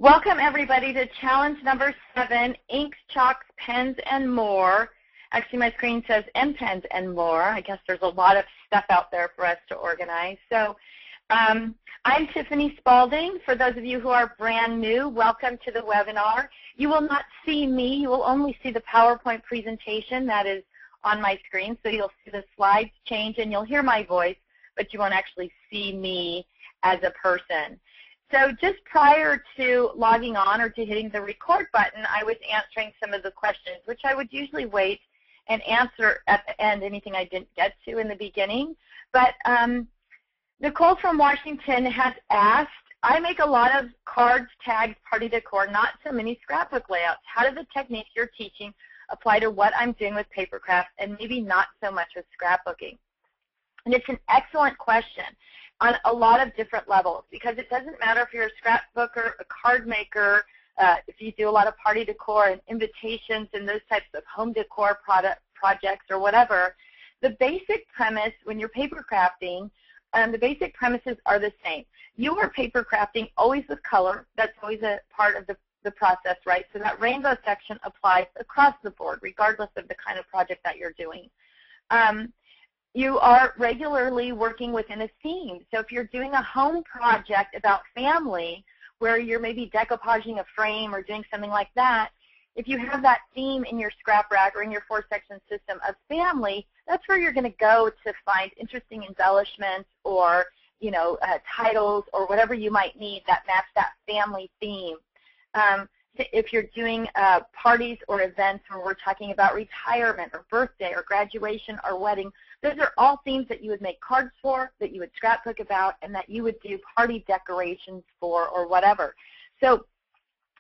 Welcome everybody to challenge number 7, inks, chalks, pens, and more. Actually, my screen says and pens and more. I guess there's a lot of stuff out there for us to organize. So I'm Tiffany Spaulding. For those of you who are brand new, welcome to the webinar. You will not see me. You will only see the PowerPoint presentation that is on my screen. So you'll see the slides change and you'll hear my voice, but you won't actually see me as a person. So just prior to logging on or to hitting the record button, I was answering some of the questions, which I would usually wait and answer at the end, anything I didn't get to in the beginning. But Nicole from Washington has asked, I make a lot of cards, tags, party decor, not so many scrapbook layouts. How do the techniques you're teaching apply to what I'm doing with paper crafts and maybe not so much with scrapbooking? And it's an excellent question on a lot of different levels, because it doesn't matter if you're a scrapbooker, a card maker, if you do a lot of party decor and invitations and those types of home decor projects or whatever. The basic premise when you're paper crafting, the basic premises are the same. You are paper crafting always with color. That's always a part of the process, right? So that rainbow section applies across the board, regardless of the kind of project that you're doing. You are regularly working within a theme. So if you're doing a home project about family, where you're maybe decoupaging a frame or doing something like that, if you have that theme in your scrap rack or in your 4-section system of family, that's where you're going to go to find interesting embellishments or, titles or whatever you might need that match that family theme. If you're doing parties or events where we're talking about retirement or birthday or graduation or wedding, those are all themes that you would make cards for, that you would scrapbook about, and that you would do party decorations for or whatever. So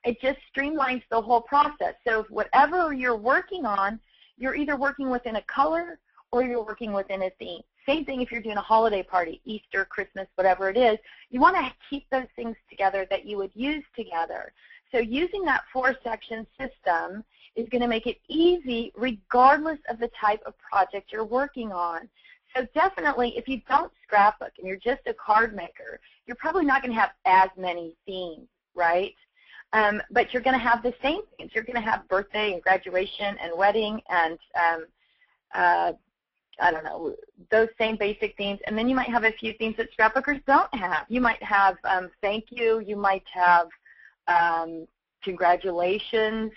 it just streamlines the whole process. So whatever you're working on, you're either working within a color or you're working within a theme. Same thing if you're doing a holiday party, Easter, Christmas, whatever it is. You want to keep those things together that you would use together. So using that 4-section system is going to make it easy regardless of the type of project you're working on. So definitely, if you don't scrapbook and you're just a card maker, you're probably not going to have as many themes, right? But you're going to have the same themes. You're going to have birthday and graduation and wedding and, I don't know, those same basic themes. And then you might have a few themes that scrapbookers don't have. You might have thank you. You might have congratulations,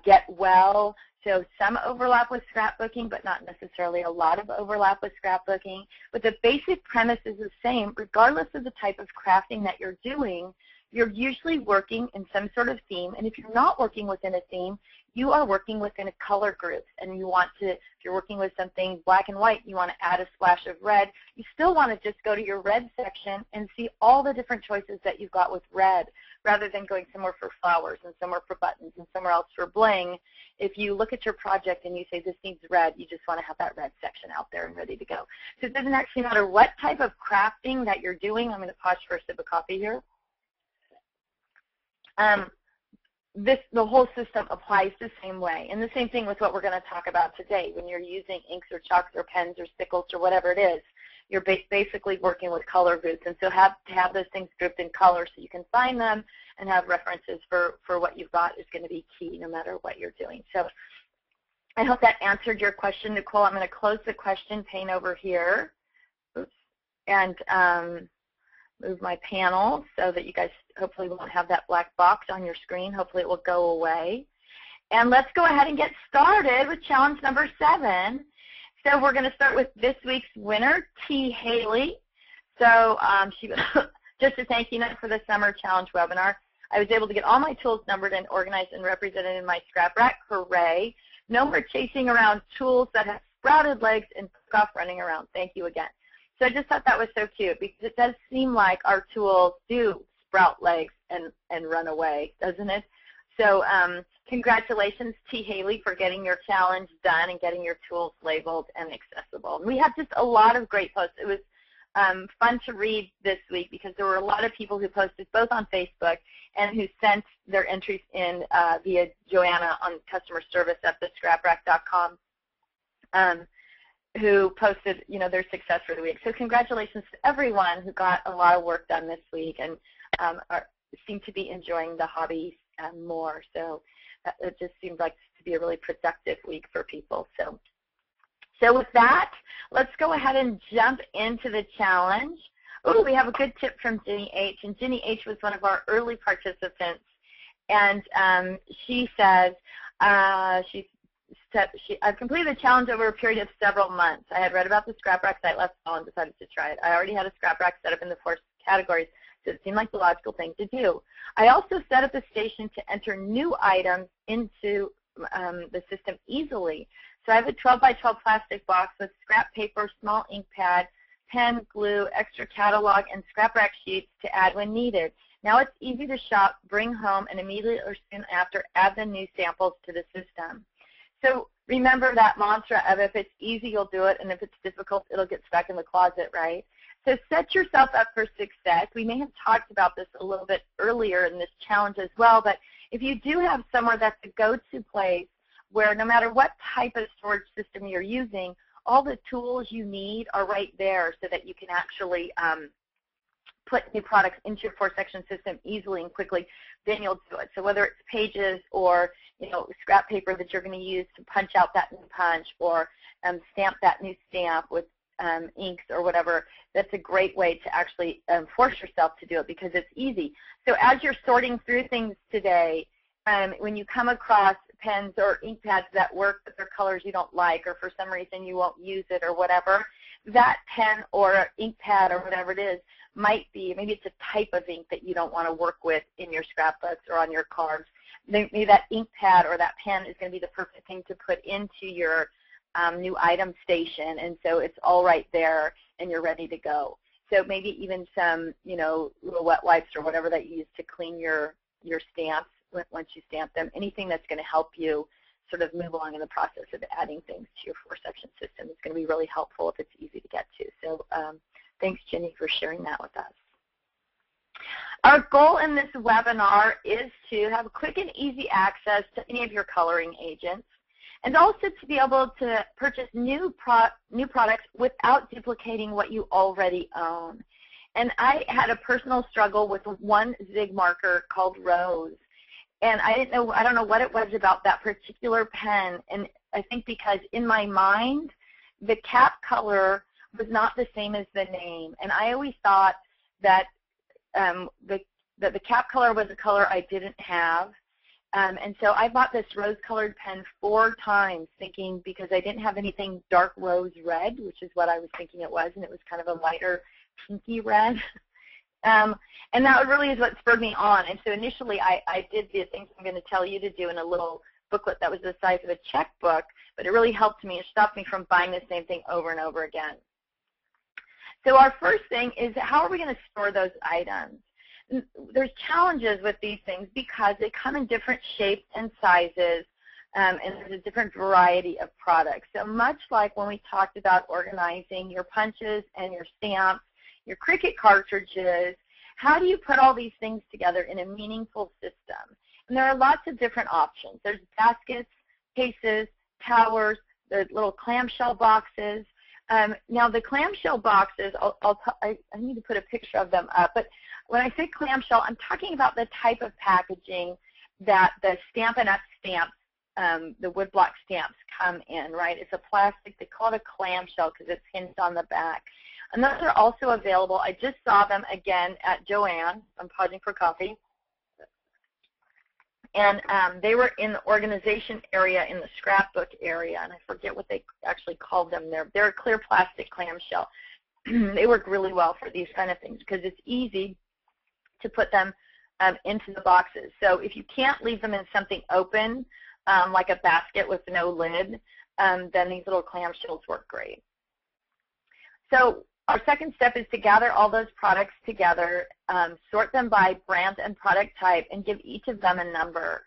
get well. So some overlap with scrapbooking, but not necessarily a lot of overlap with scrapbooking. But the basic premise is the same. Regardless of the type of crafting that you're doing, you're usually working in some sort of theme. And if you're not working within a theme, you are working within a color group. And you want to, if you're working with something black and white, you want to add a splash of red. You still want to just go to your red section and see all the different choices that you've got with red, rather than going somewhere for flowers and somewhere for buttons and somewhere else for bling. If you look at your project and you say this needs red, you just want to have that red section out there and ready to go. So it doesn't actually matter what type of crafting that you're doing. I'm going to pause for a sip of coffee here. The whole system applies the same way. And the same thing with what we're going to talk about today. When you're using inks or chalks or pens or stickles or whatever it is, you're basically working with color groups. And so to have those things grouped in color so you can find them and have references for what you've got is going to be key no matter what you're doing. So I hope that answered your question, Nicole. I'm going to close the question pane over here. Oops. And move my panel so that you guys hopefully won't have that black box on your screen. Hopefully it will go away. And let's go ahead and get started with challenge number 7. So we're going to start with this week's winner, T. Haley. So she was just a thank you note for the summer challenge webinar. I was able to get all my tools numbered and organized and represented in my scrap rack. Hooray. No more chasing around tools that have sprouted legs and took off running around. Thank you again. So I just thought that was so cute, because it does seem like our tools do sprout legs and run away, doesn't it? So congratulations, T. Haley, for getting your challenge done and getting your tools labeled and accessible. And we had just a lot of great posts. It was fun to read this week because there were a lot of people who posted both on Facebook and who sent their entries in via Joanna on customer service at thescraprack.com. Who posted, their success for the week. So congratulations to everyone who got a lot of work done this week and seem to be enjoying the hobby more. So it just seems like to be a really productive week for people. So with that, let's go ahead and jump into the challenge. Oh, we have a good tip from Jenny H. And Jenny H. was one of our early participants. And she says, I've completed the challenge over a period of several months. I had read about the scrap rack site last fall and decided to try it. I already had a scrap rack set up in the 4 categories, so it seemed like the logical thing to do. I also set up a station to enter new items into the system easily. So I have a 12 by 12 plastic box with scrap paper, small ink pad, pen, glue, extra catalog, and scrap rack sheets to add when needed. Now it's easy to shop, bring home, and immediately or soon after add the new samples to the system. So remember that mantra of if it's easy, you'll do it, and if it's difficult, it'll get stuck in the closet, right? So set yourself up for success. We may have talked about this a little bit earlier in this challenge as well, but if you do have somewhere that's a go-to place where no matter what type of storage system you're using, all the tools you need are right there so that you can actually put new products into your 4-section system easily and quickly, then you'll do it. So whether it's pages or scrap paper that you're going to use to punch out that new punch or stamp that new stamp with inks or whatever, that's a great way to actually force yourself to do it because it's easy. So as you're sorting through things today, when you come across pens or ink pads that work but they're colors you don't like or for some reason you won't use it or whatever, that pen or ink pad or whatever it is might be, maybe it's a type of ink that you don't want to work with in your scrapbooks or on your cards. Maybe that ink pad or that pen is going to be the perfect thing to put into your new item station, and so it's all right there and you're ready to go. So maybe even some little wet wipes or whatever that you use to clean your stamps once you stamp them. Anything that's going to help you sort of move along in the process of adding things to your 4-section system is going to be really helpful if it's easy to get to. So thanks, Jenny, for sharing that with us. Our goal in this webinar is to have quick and easy access to any of your coloring agents, and also to be able to purchase new products without duplicating what you already own. And I had a personal struggle with one Zig marker called Rose. And I don't know what it was about that particular pen, and I think because in my mind, the cap color was not the same as the name. And I always thought that the cap color was a color I didn't have. And so I bought this rose-colored pen 4 times thinking, because I didn't have anything dark rose red, which is what I was thinking it was, and it was kind of a lighter pinky red. And that really is what spurred me on. And so initially I did the things I'm going to tell you to do in a little booklet that was the size of a checkbook, but it really helped me. It stopped me from buying the same thing over and over again. So our first thing is, how are we going to store those items? There's challenges with these things because they come in different shapes and sizes, and there's a different variety of products. So much like when we talked about organizing your punches and your stamps, your Cricut cartridges, how do you put all these things together in a meaningful system? And there are lots of different options. There's baskets, cases, towers, there's little clamshell boxes. Now the clamshell boxes, I need to put a picture of them up, but when I say clamshell, I'm talking about the type of packaging that the Stampin' Up! Stamps, the woodblock stamps come in, right? It's a plastic, they call it a clamshell because it's hinged on the back. And those are also available. I just saw them again at Joanne. I'm pausing for coffee. And they were in the organization area, in the scrapbook area, and I forget what they actually called them there. They're a clear plastic clamshell. They work really well for these kind of things because it's easy to put them into the boxes. So if you can't leave them in something open, like a basket with no lid, then these little clamshells work great. So our second step is to gather all those products together, sort them by brand and product type, and give each of them a number.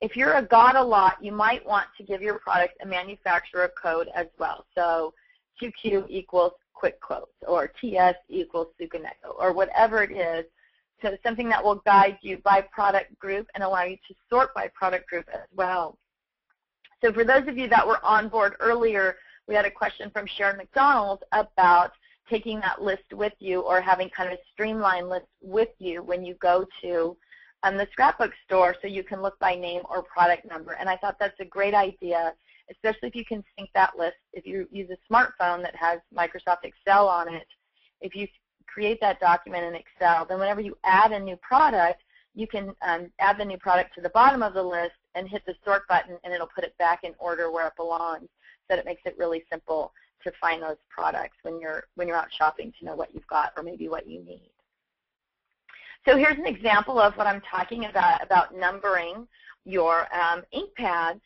If you're a got-a-lot, you might want to give your product a manufacturer code as well. So QQ equals Quick Quotes, or TS equals Sukaneko, or whatever it is. So something that will guide you by product group and allow you to sort by product group as well. So for those of you that were on board earlier, we had a question from Sharon McDonald about taking that list with you or having kind of a streamlined list with you when you go to the scrapbook store so you can look by name or product number. And I thought that's a great idea, especially if you can sync that list. If you use a smartphone that has Microsoft Excel on it, if you create that document in Excel, then whenever you add a new product, you can add the new product to the bottom of the list and hit the sort button, and it'll put it back in order where it belongs. So that it makes it really simple to find those products when you're out shopping to know what you've got or maybe what you need. So here's an example of what I'm talking about numbering your ink pads,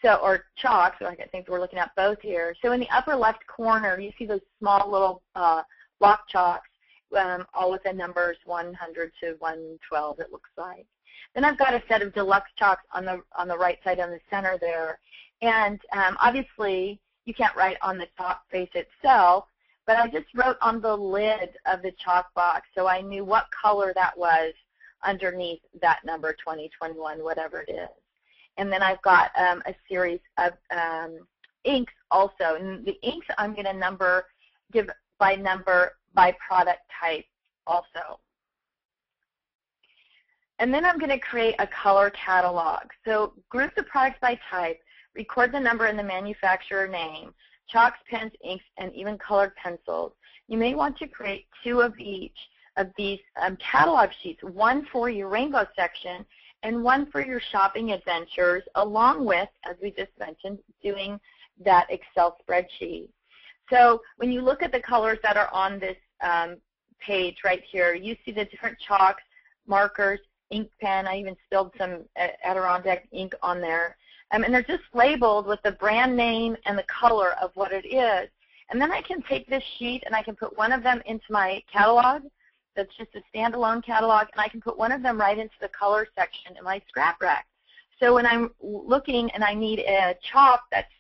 or chalks. So I think we're looking at both here. So in the upper left corner, you see those small little block chalks, all with the numbers 100 to 112, it looks like. Then I've got a set of deluxe chalks on the right side on the center there. And obviously, you can't write on the chalk face itself, but I just wrote on the lid of the chalk box so I knew what color that was underneath that number 2021, whatever it is. And then I've got a series of inks also. And the inks I'm going to give by number by product type also. And then I'm going to create a color catalog. So group the products by type, record the number and the manufacturer name, chalks, pens, inks, and even colored pencils. You may want to create 2 of each of these catalog sheets, one for your rainbow section and one for your shopping adventures, along with, as we just mentioned, doing that Excel spreadsheet. So when you look at the colors that are on this page right here, you see the different chalks, markers, ink pen. I even spilled some Adirondack ink on there. And they're just labeled with the brand name and the color of what it is. And then I can take this sheet and I can put one of them into my catalog. That's just a standalone catalog. And I can put one of them right into the color section in my scrap rack. So when I'm looking and I need a chalk that's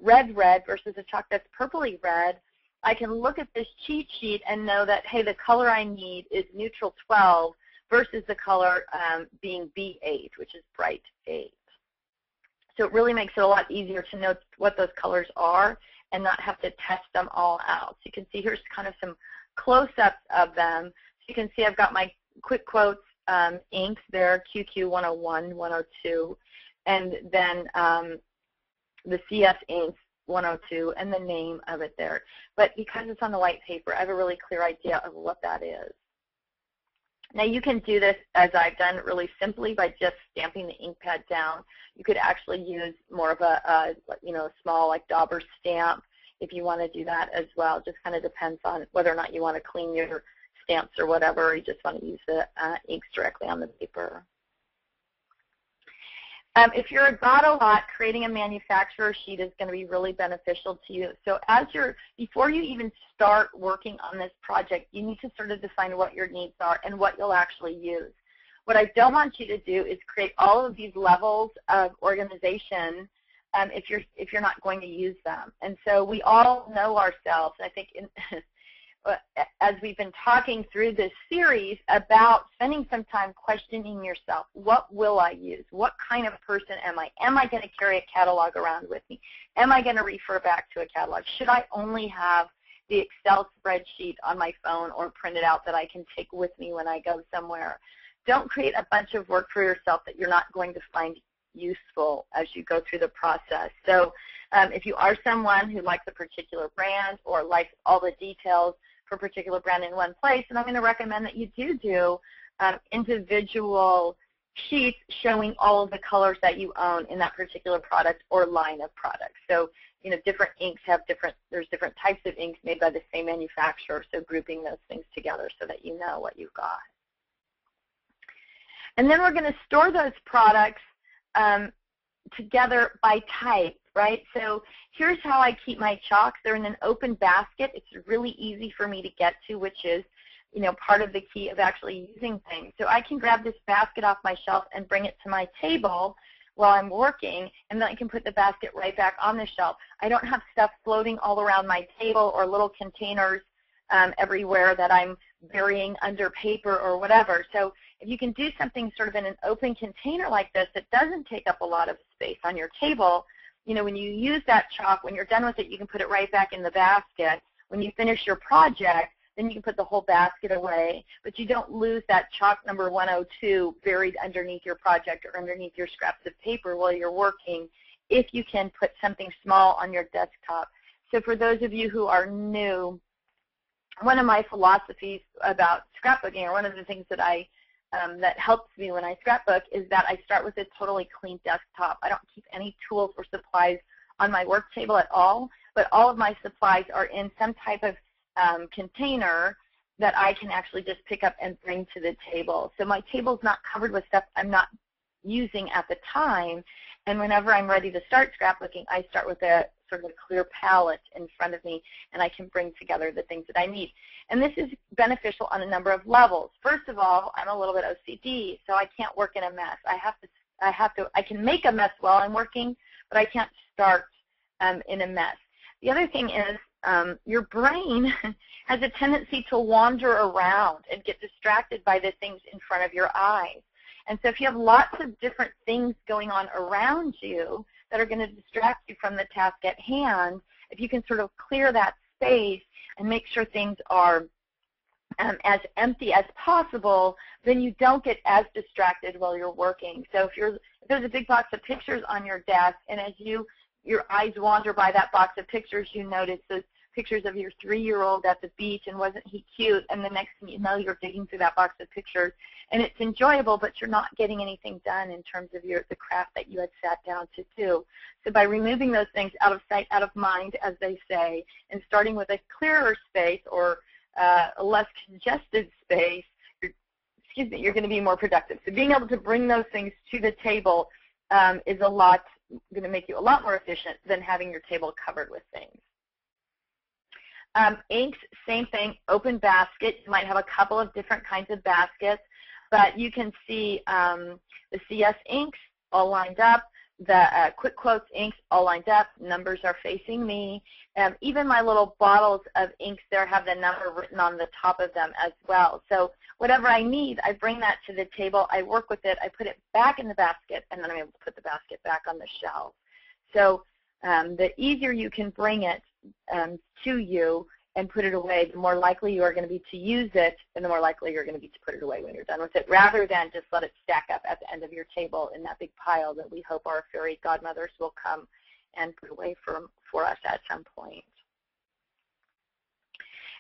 red versus a chalk that's purpley red, I can look at this cheat sheet and know that, hey, the color I need is neutral 12 versus the color being B8, which is bright 8. So it really makes it a lot easier to know what those colors are and not have to test them all out. So you can see here's kind of some close-ups of them. So you can see I've got my quick quotes inks there, QQ 101, 102, and then the CS inks 102 and the name of it there. But because it's on the white paper, I have a really clear idea of what that is. Now you can do this, as I've done, really simply by just stamping the ink pad down. You could actually use more of a small like dauber stamp if you want to do that as well. Just kind of depends on whether or not you want to clean your stamps or whatever, or you just want to use the inks directly on the paper. If you're about a lot, creating a manufacturer sheet is going to be really beneficial to you. So before you even start working on this project, you need to sort of define what your needs are and what you'll actually use. What I don't want you to do is create all of these levels of organization if you're not going to use them. And so we all know ourselves. I think as we've been talking through this series about spending some time questioning yourself, what will I use? What kind of person am I? Am I going to carry a catalog around with me? Am I going to refer back to a catalog? Should I only have the Excel spreadsheet on my phone or print it out that I can take with me when I go somewhere? Don't create a bunch of work for yourself that you're not going to find useful as you go through the process. So if you are someone who likes a particular brand or likes all the details for a particular brand in one place, and I'm going to recommend that you do individual sheets showing all of the colors that you own in that particular product or line of products. So, different inks have there's different types of inks made by the same manufacturer, so grouping those things together so that you know what you've got. And then we're going to store those products together by type, right? So here's how I keep my chalks. They're in an open basket. It's really easy for me to get to, which is, part of the key of actually using things. So I can grab this basket off my shelf and bring it to my table while I'm working, and then I can put the basket right back on the shelf. I don't have stuff floating all around my table or little containers everywhere that I'm burying under paper or whatever. So if you can do something sort of in an open container like this that doesn't take up a lot of space on your table, when you use that chalk, when you're done with it, you can put it right back in the basket. When you finish your project, then you can put the whole basket away, but you don't lose that chalk number 102 buried underneath your project or underneath your scraps of paper while you're working, if you can put something small on your desktop. So for those of you who are new, one of my philosophies about scrapbooking, or one of the things that that helps me when I scrapbook, is that I start with a totally clean desktop. I don't keep any tools or supplies on my work table at all, but all of my supplies are in some type of container that I can actually just pick up and bring to the table. So my table's not covered with stuff I'm not using at the time, and whenever I'm ready to start scrapbooking, I start with a sort of a clear palette in front of me, and I can bring together the things that I need. And this is beneficial on a number of levels. First of all, I'm a little bit OCD, so I can't work in a mess. I can make a mess while I'm working, but I can't start in a mess. The other thing is your brain has a tendency to wander around and get distracted by the things in front of your eyes. And so if you have lots of different things going on around you that are going to distract you from the task at hand, if you can sort of clear that space and make sure things are as empty as possible, then you don't get as distracted while you're working. So if there's a big box of pictures on your desk, and as your eyes wander by that box of pictures, you notice those pictures of your 3-year-old at the beach, and wasn't he cute, and the next thing you know, you're digging through that box of pictures, and it's enjoyable, but you're not getting anything done in terms of the craft that you had sat down to do. So by removing those things out of sight, out of mind, as they say, and starting with a clearer space or a less congested space, you're going to be more productive. So being able to bring those things to the table is going to make you a lot more efficient than having your table covered with things. Inks, same thing, open basket. You might have a couple of different kinds of baskets, but you can see the CS inks all lined up, the Quick Quotes inks all lined up, numbers are facing me. Even my little bottles of inks there have the number written on the top of them as well. So whatever I need, I bring that to the table, I work with it, I put it back in the basket, and then I'm able to put the basket back on the shelf. So the easier you can bring it to you and put it away, the more likely you are going to be to use it, and the more likely you're going to be to put it away when you're done with it, rather than just let it stack up at the end of your table in that big pile that we hope our fairy godmothers will come and put away for us at some point.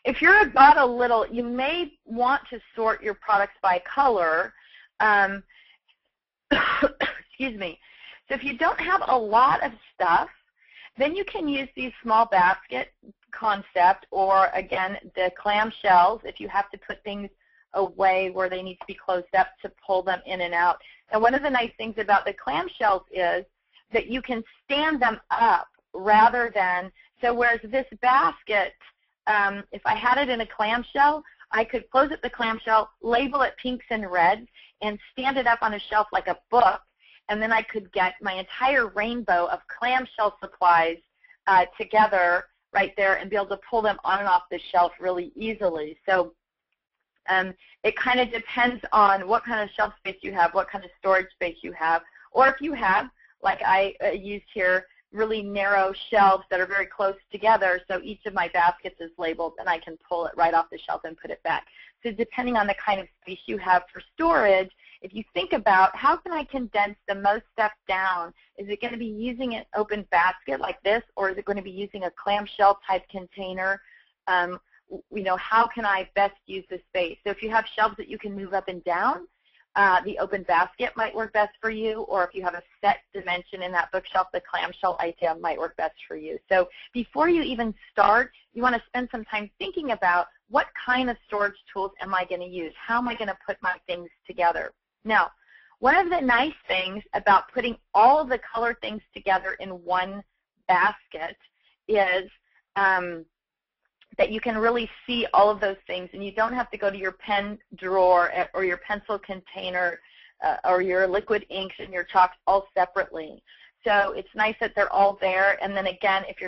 If you're a little, you may want to sort your products by color. Excuse me. So if you don't have a lot of stuff, then you can use these small basket concept, or again, the clamshells if you have to put things away where they need to be closed up to pull them in and out. And one of the nice things about the clamshells is that you can stand them up rather than, so whereas this basket, if I had it in a clamshell, I could close up the clamshell, label it pinks and reds, and stand it up on a shelf like a book, and then I could get my entire rainbow of clamshell supplies together right there and be able to pull them on and off the shelf really easily. So it kind of depends on what kind of shelf space you have, what kind of storage space you have, or if you have, like I used here, really narrow shelves that are very close together, so each of my baskets is labeled and I can pull it right off the shelf and put it back. So depending on the kind of space you have for storage, if you think about how can I condense the most stuff down, is it going to be using an open basket like this, or is it going to be using a clamshell type container? How can I best use the space? So if you have shelves that you can move up and down, the open basket might work best for you, or if you have a set dimension in that bookshelf, the clamshell item might work best for you. So before you even start, you want to spend some time thinking about what kind of storage tools am I going to use? How am I going to put my things together? Now, one of the nice things about putting all of the colored things together in one basket is that you can really see all of those things, and you don't have to go to your pen drawer or your pencil container or your liquid inks and your chalks all separately. So it's nice that they're all there. And then again, if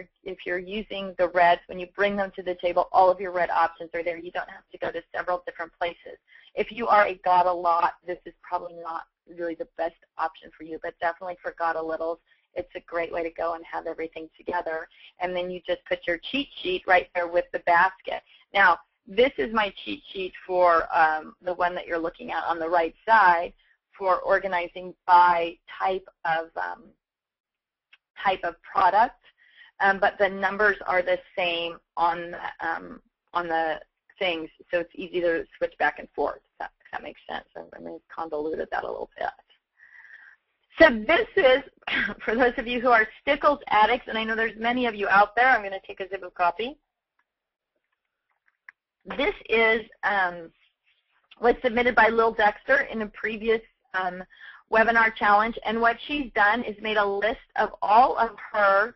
you're using the reds, when you bring them to the table, all of your red options are there. You don't have to go to several different places. If you are a got-a-lot, this is probably not really the best option for you, but definitely for got-a-littles, it's a great way to go and have everything together. And then you just put your cheat sheet right there with the basket. Now, this is my cheat sheet for the one that you're looking at on the right side for organizing by type of product, but the numbers are the same on the things, so it's easy to switch back and forth. If that makes sense. I mean, it's convoluted that a little bit. So this is, for those of you who are Stickles addicts, and I know there's many of you out there, I'm going to take a zip of copy. This is was submitted by Lil Dexter in a previous webinar challenge, and what she's done is made a list of all of her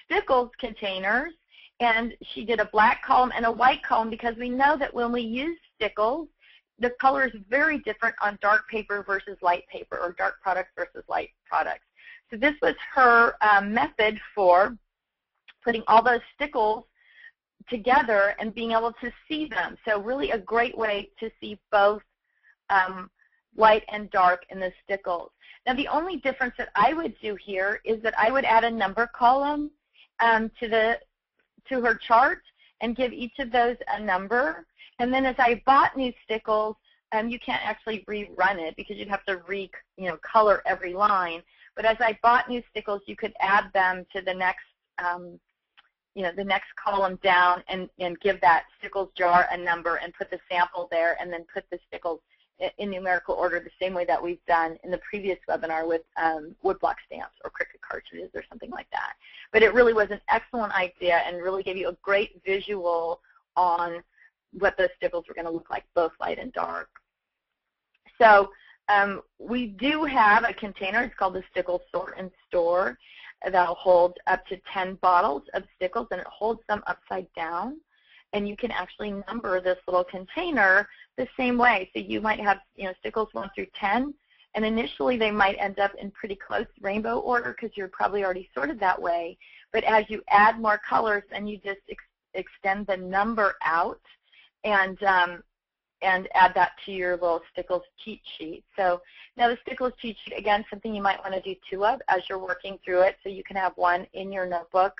Stickles containers, and she did a black column and a white column because we know that when we use Stickles, the color is very different on dark paper versus light paper, or dark products versus light products. So this was her method for putting all those Stickles together and being able to see them. So really a great way to see both light and dark in the Stickles. Now the only difference that I would do here is that I would add a number column to her chart and give each of those a number. And then as I bought new Stickles, you can't actually rerun it because you'd have to color every line. But as I bought new Stickles, you could add them to the next the next column down and give that Stickles jar a number and put the sample there, and then put the Stickles in numerical order the same way that we've done in the previous webinar with woodblock stamps or Cricut cartridges or something like that. But it really was an excellent idea and really gave you a great visual on what those Stickles were going to look like, both light and dark. So we do have a container. It's called the Stickles Sort and Store. That'll hold up to 10 bottles of Stickles, and it holds them upside down. And you can actually number this little container the same way. So you might have Stickles 1 through 10, and initially they might end up in pretty close rainbow order because you're probably already sorted that way. But as you add more colors, then you just extend the number out and add that to your little Stickles cheat sheet. So now the Stickles cheat sheet, again, something you might want to do two of as you're working through it, so you can have one in your notebook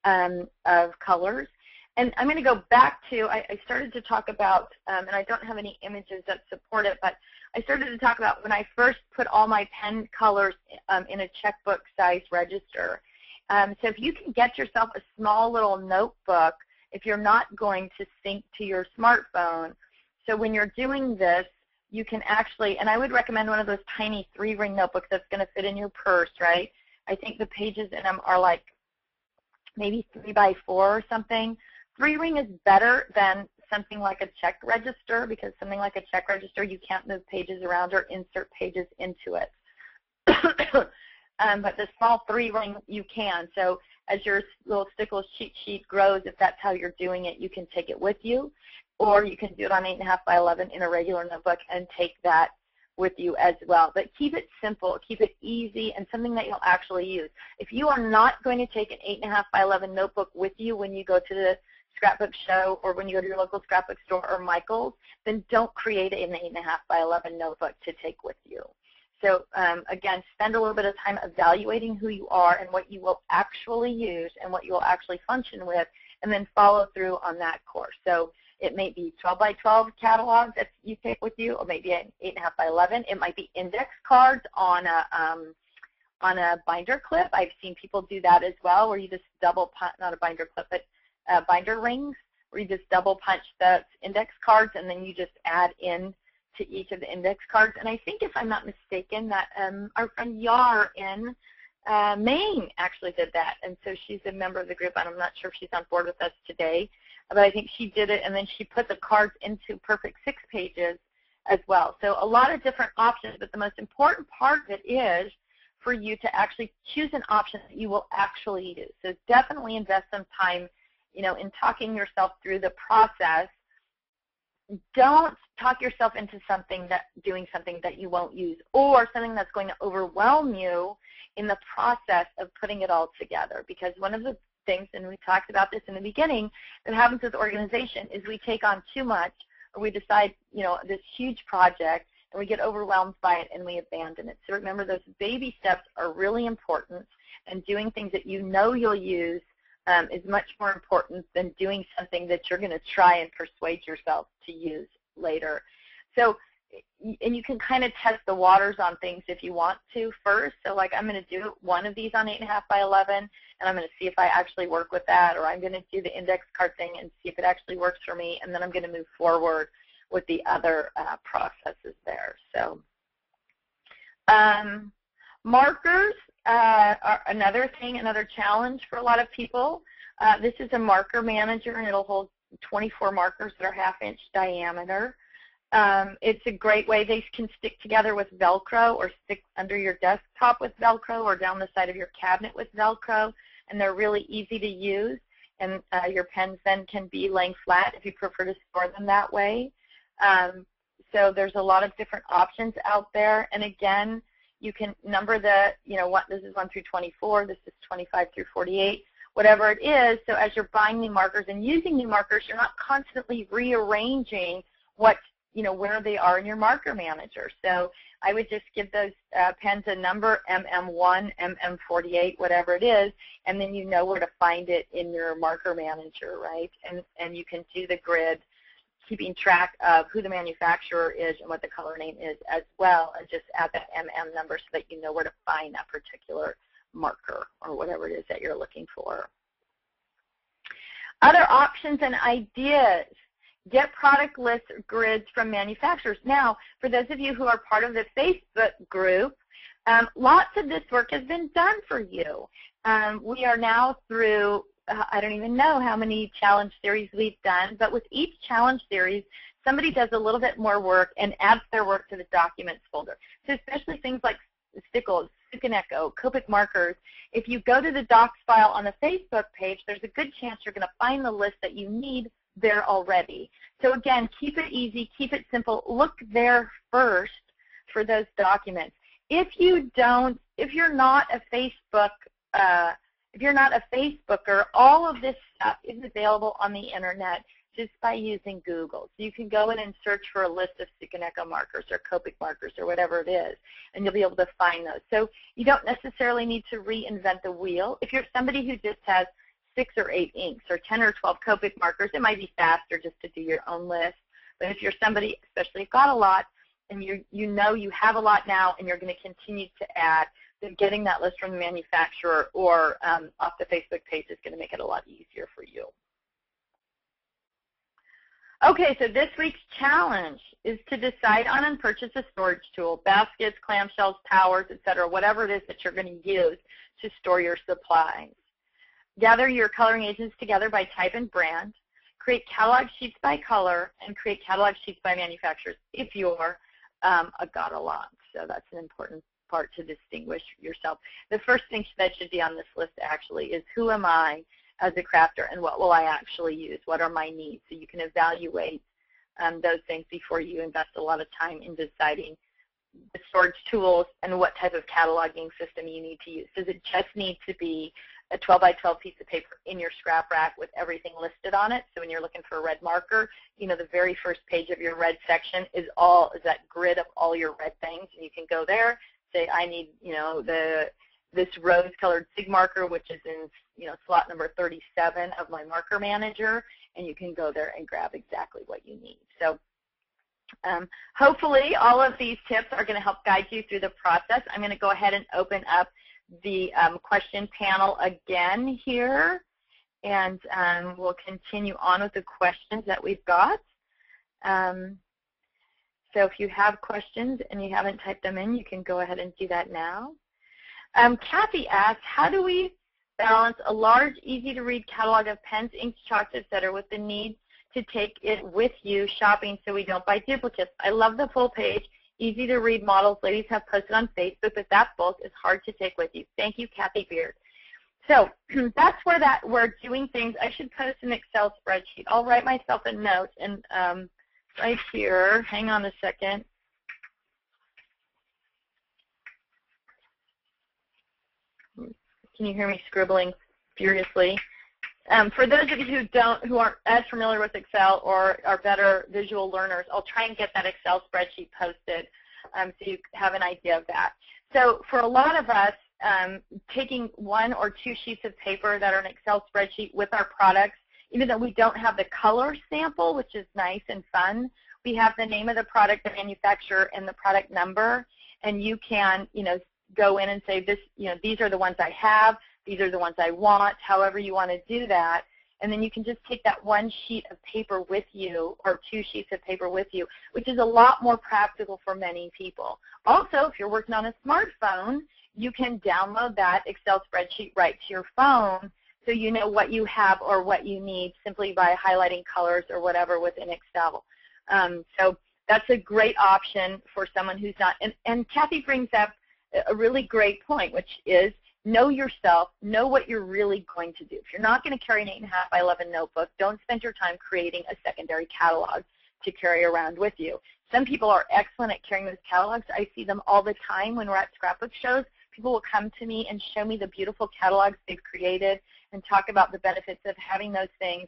of colors. And I'm going to go back to, I started to talk about, and I don't have any images that support it, but I started to talk about when I first put all my pen colors in a checkbook size register. So if you can get yourself a small little notebook, if you're not going to sync to your smartphone, so when you're doing this, you can actually, and I would recommend one of those tiny 3-ring notebooks that's going to fit in your purse, right? I think the pages in them are like maybe 3 by 4 or something. 3-ring is better than something like a check register, because something like a check register, you can't move pages around or insert pages into it. But the small 3-ring, you can. So as your little Stickles cheat sheet grows, if that's how you're doing it, you can take it with you. Or you can do it on 8.5 by 11 in a regular notebook and take that with you as well. But keep it simple, keep it easy, and something that you'll actually use. If you are not going to take an 8.5 by 11 notebook with you when you go to the scrapbook show or when you go to your local scrapbook store or Michael's, then don't create an 8.5 by 11 notebook to take with you. So again, spend a little bit of time evaluating who you are and what you will actually use and what you will actually function with, and then follow through on that course. So it may be 12 by 12 catalogs that you take with you, or maybe an 8.5 by 11. It might be index cards on a binder clip. I've seen people do that as well, where you just double punch, not a binder clip, but binder rings, where you just double punch the index cards and then you just add in to each of the index cards. And I think, if I'm not mistaken, that our friend Yar in Maine actually did that. And so she's a member of the group, and I'm not sure if she's on board with us today, but I think she did it, and then she put the cards into Perfect 6 pages as well. So a lot of different options, but the most important part of it is for you to actually choose an option that you will actually use. So definitely invest some time, in talking yourself through the process. Don't talk yourself into doing something that you won't use, or something that's going to overwhelm you in the process of putting it all together. Because one of the things, and we talked about this in the beginning, that happens with organization is we take on too much, or we decide, this huge project, and we get overwhelmed by it and we abandon it. So remember, those baby steps are really important, and doing things that you'll use is much more important than doing something that you're going to try and persuade yourself to use later. So, and you can kind of test the waters on things if you want to first. So like I'm going to do one of these on 8.5 by 11, and I'm going to see if I actually work with that, or I'm going to do the index card thing and see if it actually works for me, and then I'm going to move forward with the other processes there. So markers are another thing, another challenge for a lot of people. This is a marker manager, and it'll hold 24 markers that are 1/2 inch diameter. It's a great way. They can stick together with Velcro, or stick under your desktop with Velcro, or down the side of your cabinet with Velcro, and they're really easy to use. And your pens then can be laying flat if you prefer to store them that way. So there's a lot of different options out there. And again, you can number the, this is 1 through 24, this is 25 through 48, whatever it is. So as you're buying new markers and using new markers, you're not constantly rearranging where they are in your marker manager. So I would just give those pens a number, MM1, MM48, whatever it is, and then you know where to find it in your marker manager, right? And you can do the grid, keeping track of who the manufacturer is and what the color name is as well, and just add that MM number so that you know where to find that particular marker or whatever it is that you're looking for. Other options and ideas. Get product lists or grids from manufacturers. Now, for those of you who are part of the Facebook group, lots of this work has been done for you. We are now through, I don't even know how many challenge series we've done, but with each challenge series, somebody does a little bit more work and adds their work to the documents folder. So especially things like stickles, Sukaneko, Copic markers, if you go to the docs file on the Facebook page, there's a good chance you're going to find the list that you need there already. So again, keep it easy, keep it simple. Look there first for those documents. If you're not a Facebooker, all of this stuff is available on the internet just by using Google. So you can go in and search for a list of Sukaneko markers or Copic markers or whatever it is, and you'll be able to find those. So you don't necessarily need to reinvent the wheel. If you're somebody who just has 6 or 8 inks or 10 or 12 Copic markers, it might be faster just to do your own list. But if you're somebody, especially if you've got a lot, and you know you have a lot now and you're going to continue to add, then getting that list from the manufacturer or off the Facebook page is going to make it a lot easier for you. Okay, so this week's challenge is to decide on and purchase a storage tool, baskets, clamshells, towers, etc., whatever it is that you're going to use to store your supplies. Gather your coloring agents together by type and brand. Create catalog sheets by color, and create catalog sheets by manufacturers if you're got a lot. So that's an important part to distinguish yourself. The first thing that should be on this list actually is who am I as a crafter and what will I actually use? What are my needs? So you can evaluate those things before you invest a lot of time in deciding the storage tools and what type of cataloging system you need to use. Does it just need to be a 12 by 12 piece of paper in your scrap rack with everything listed on it? So when you're looking for a red marker, the very first page of your red section is that grid of all your red things, and you can go there, say I need this rose-colored SIG marker, which is in slot number 37 of my marker manager, and you can go there and grab exactly what you need. So hopefully all of these tips are going to help guide you through the process. I'm going to go ahead and open up the question panel again here, and we'll continue on with the questions that we've got. So if you have questions and you haven't typed them in, you can go ahead and do that now. Kathy asks, how do we balance a large, easy-to-read catalog of pens, inks, chalks, etc., with the need to take it with you shopping so we don't buy duplicates? I love the full page, easy-to-read models ladies have posted on Facebook, but that bulk is hard to take with you. Thank you, Kathy Beard. So that's where we're doing things. I should post an Excel spreadsheet. I'll write myself a note, and right here, hang on a second. Can you hear me scribbling furiously? For those of you who aren't as familiar with Excel or are better visual learners, I'll try and get that Excel spreadsheet posted so you have an idea of that. So for a lot of us, taking 1 or 2 sheets of paper that are an Excel spreadsheet with our products, even though we don't have the color sample, which is nice and fun, we have the name of the product, the manufacturer, and the product number, and you can, go in and say, these are the ones I have, these are the ones I want, however you want to do that. And then you can just take that 1 sheet of paper with you or 2 sheets of paper with you, which is a lot more practical for many people. Also, if you're working on a smartphone, you can download that Excel spreadsheet right to your phone so you know what you have or what you need simply by highlighting colors or whatever within Excel. So that's a great option for someone who's not. And Kathy brings up a really great point, which is know yourself, know what you're really going to do. If you're not going to carry an 8.5 by 11 notebook, don't spend your time creating a secondary catalog to carry around with you. Some people are excellent at carrying those catalogs. I see them all the time when we're at scrapbook shows. People will come to me and show me the beautiful catalogs they've created and talk about the benefits of having those things.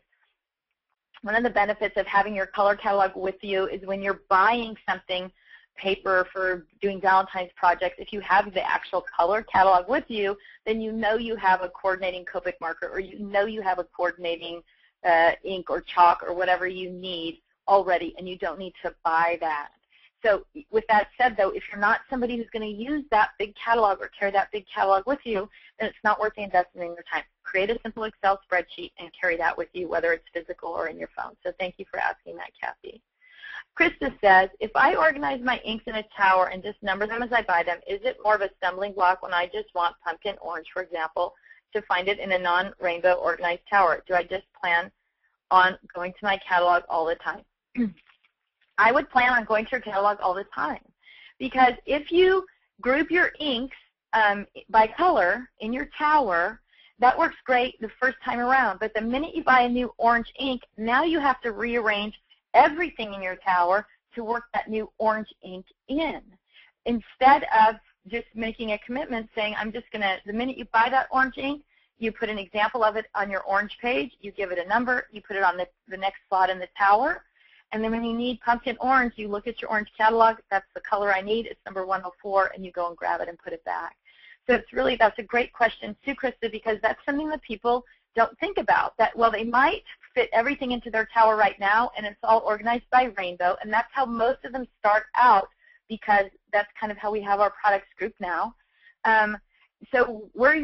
One of the benefits of having your color catalog with you is when you're buying something, paper for doing Valentine's projects, if you have the actual color catalog with you, then you know you have a coordinating Copic marker, or you know you have a coordinating ink or chalk or whatever you need already, and you don't need to buy that. So with that said, though, if you're not somebody who's going to use that big catalog or carry that big catalog with you, then it's not worth the investment in your time. Create a simple Excel spreadsheet and carry that with you, whether it's physical or in your phone. So thank you for asking that, Kathy. Krista says, if I organize my inks in a tower and just number them as I buy them, is it more of a stumbling block when I just want pumpkin orange, for example, to find it in a non-rainbow organized tower? Do I just plan on going to my catalog all the time? I would plan on going to your catalog all the time, because if you group your inks by color in your tower, that works great the first time around. But the minute you buy a new orange ink, now you have to rearrange everything in your tower to work that new orange ink in, instead of just making a commitment saying, I'm just going to, the minute you buy that orange ink, you put an example of it on your orange page, you give it a number, you put it on the next slot in the tower, and then when you need pumpkin orange, you look at your orange catalog, that's the color I need, it's number 104, and you go and grab it and put it back. So it's really, that's a great question too, Krista, because that's something that people don't think about, that, well, they might fit everything into their tower right now, and it's all organized by rainbow, and that's how most of them start out, because that's kind of how we have our products grouped now. So where